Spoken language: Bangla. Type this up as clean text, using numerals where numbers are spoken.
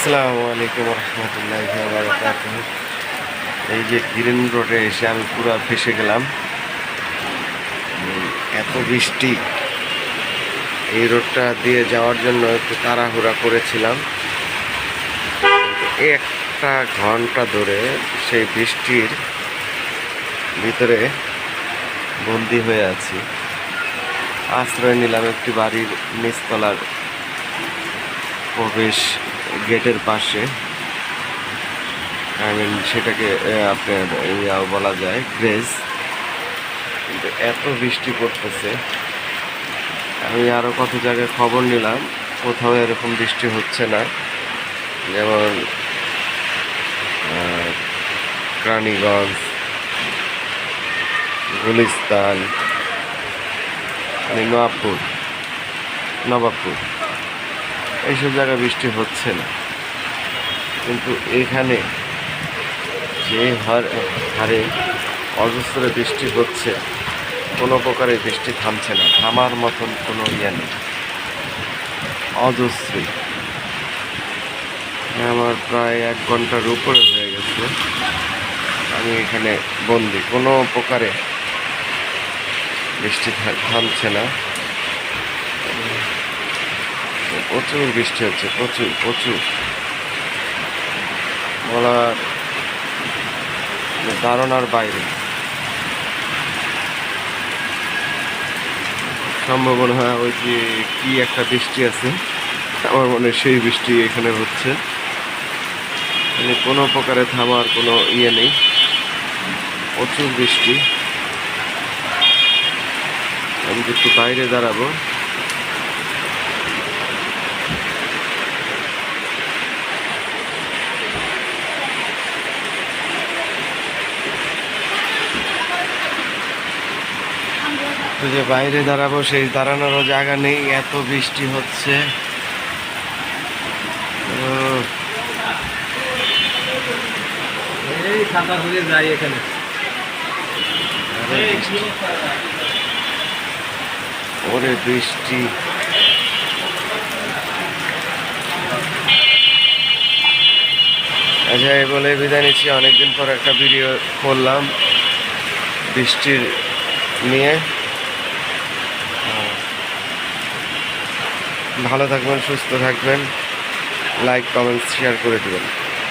আসসালামু আলাইকুম রহমতুল্লাহি ওয়া বারাকাতুহু। এই যে গ্রিন রোডে এসে আমি পুরো ফেসে গেলাম। এত বৃষ্টি, এই রোডটা দিয়ে যাওয়ার জন্য একটু তাড়াহুড়া করেছিলাম। একটা ঘন্টা ধরে সেই বৃষ্টির ভিতরে বন্দি হয়ে আছি। আশ্রয় নিলাম একটি বাড়ির নিচতলার প্রবেশ গেটের পাশে। সেটাকে আপনার বলা যায় গ্রেজ। কিন্তু এত বৃষ্টি পড়তেছে, আমি আরও কত জায়গায় খবর নিলাম, কোথাও এরকম বৃষ্টি হচ্ছে না। যেমন রানীগঞ্জ, গুলিস্তান, নবাবপুর এইসব জায়গায় বৃষ্টি হচ্ছে না। কিন্তু এখানে যে হারে অজস্র বৃষ্টি হচ্ছে, কোনো প্রকারে বৃষ্টি থামছে না, থামার মতন কোনো ইয়ে নেই, অজস্রী। আমার প্রায় 1 ঘন্টার উপরে হয়ে গেছে আমি এখানে বন্দি। কোনো প্রকারে বৃষ্টি থামছে না, প্রচুর বৃষ্টি হচ্ছে, প্রচুর বলার ধারণার বাইরে। সম্ভাবনা হয় ওই যে কি একটা বৃষ্টি আছে, আমার মনে হয় সেই বৃষ্টি এখানে হচ্ছে। মানে কোনো প্রকারে থামার কোনো ইয়ে নেই, প্রচুর বৃষ্টি। আমি একটু বাইরে দাঁড়াবো। যে বাইরে দাঁড়াবো, সেই দাঁড়ানোরও জায়গা নেই, এত বৃষ্টি হচ্ছে। ওরে বৃষ্টি, আচ্ছা এই বলে বিদায় নিচ্ছি। অনেকদিন পর একটা ভিডিও করলাম বৃষ্টির নিয়ে। ভালো থাকবেন, সুস্থ থাকবেন, লাইক কমেন্টস শেয়ার করে দেবেন।